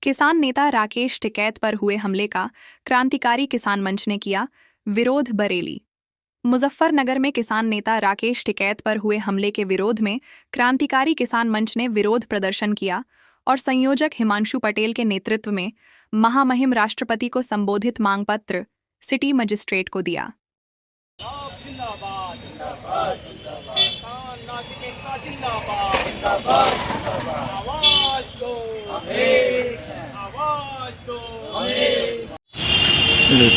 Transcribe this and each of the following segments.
किसान नेता राकेश टिकैत पर हुए हमले का क्रांतिकारी किसान मंच ने किया विरोध। बरेली। मुजफ्फरनगर में किसान नेता राकेश टिकैत पर हुए हमले के विरोध में क्रांतिकारी किसान मंच ने विरोध प्रदर्शन किया और संयोजक हिमांशु पटेल के नेतृत्व में महामहिम राष्ट्रपति को संबोधित मांग पत्र सिटी मजिस्ट्रेट को दिया।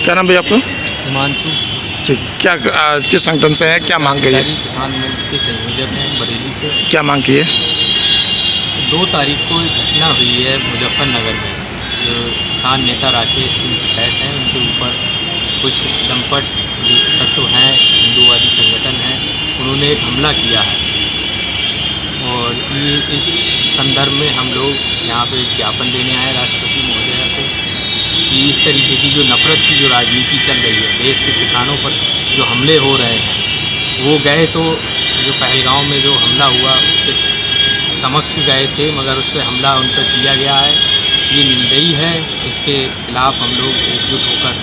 क्या नाम भैया आपका? हिमांशु। ठीक, क्या किस संगठन से है, क्या मांग की है? किसान मंच के संयोजक हैं बरेली से। क्या मांग की है? 2 तारीख को एक घटना हुई है मुजफ्फरनगर में। जो किसान नेता राकेश सिंह टिकैत हैं, उनके ऊपर कुछ दमपट जो तत्व हैं, हिंदूवादी संगठन हैं, उन्होंने एक हमला किया है। और ये इस संदर्भ में हम लोग यहाँ पे एक ज्ञापन देने आए राष्ट्रपति महोदया को कि इस तरीके की जो नफरत की जो राजनीति चल रही है, देश के किसानों पर जो हमले हो रहे हैं, वो गए तो जो पहलगांव में जो हमला हुआ उसके समक्ष गए थे, मगर उस पर हमला उन पर किया गया है। ये निंदनीय है, इसके खिलाफ हम लोग एकजुट होकर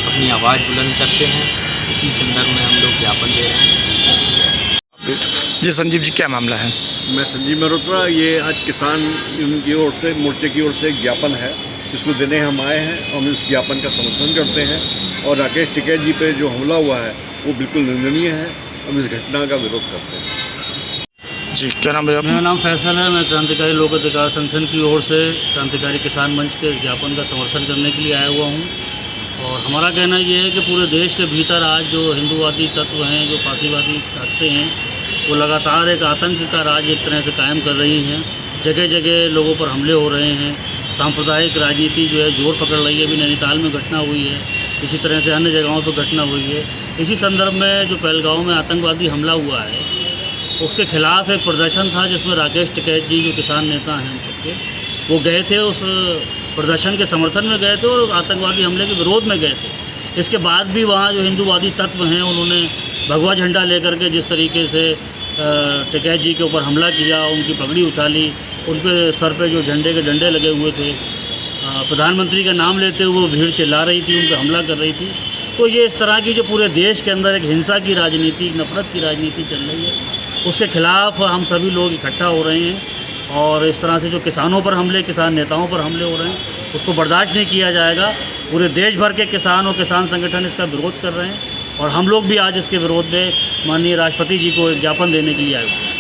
अपनी आवाज़ बुलंद करते हैं। इसी संदर्भ में हम लोग ज्ञापन दे रहे हैं। जी संजीव जी, क्या मामला है? मैं संजीव मल्होत्रा। ये आज किसान यूनियन की ओर से, मोर्चे की ओर से एक ज्ञापन है, इसको देने हम आए हैं। हम इस ज्ञापन का समर्थन करते हैं और राकेश टिकैत जी पे जो हमला हुआ है वो बिल्कुल निंदनीय है। हम इस घटना का विरोध करते हैं। जी, क्या नाम भैया? मेरा नाम फैसल है। मैं क्रांतिकारी लोक अधिकार संगठन की ओर से क्रांतिकारी किसान मंच के ज्ञापन का समर्थन करने के लिए आया हुआ हूँ। और हमारा कहना ये है कि पूरे देश के भीतर आज जो हिंदूवादी तत्व हैं, जो फांसीवादी ताकतें हैं, वो लगातार एक आतंक का राज एक तरह से कायम कर रही हैं। जगह जगह लोगों पर हमले हो रहे हैं। सांप्रदायिक राजनीति जो है जोर पकड़ रही है। अभी नैनीताल में घटना हुई है, इसी तरह से अन्य जगहों पर घटना हुई है। इसी संदर्भ में जो पहलगांव में आतंकवादी हमला हुआ है, उसके खिलाफ एक प्रदर्शन था जिसमें राकेश टिकैत जी जो किसान नेता हैं हम सबके, वो गए थे। उस प्रदर्शन के समर्थन में गए थे और आतंकवादी हमले के विरोध में गए थे। इसके बाद भी वहाँ जो हिंदूवादी तत्व हैं, उन्होंने भगवा झंडा लेकर के जिस तरीके से टिकैत जी के ऊपर हमला किया, उनकी पगड़ी उछाली, उनके सर पे जो झंडे के डंडे लगे हुए थे, प्रधानमंत्री का नाम लेते हुए वो भीड़ चिल्ला रही थी, उन पर हमला कर रही थी। तो ये इस तरह की जो पूरे देश के अंदर एक हिंसा की राजनीति, नफरत की राजनीति चल रही है, उसके खिलाफ हम सभी लोग इकट्ठा हो रहे हैं। और इस तरह से जो किसानों पर हमले, किसान नेताओं पर हमले हो रहे हैं, उसको बर्दाश्त नहीं किया जाएगा। पूरे देश भर के किसान और किसान संगठन इसका विरोध कर रहे हैं और हम लोग भी आज इसके विरोध में माननीय राष्ट्रपति जी को एक ज्ञापन देने के लिए आए हुए हैं।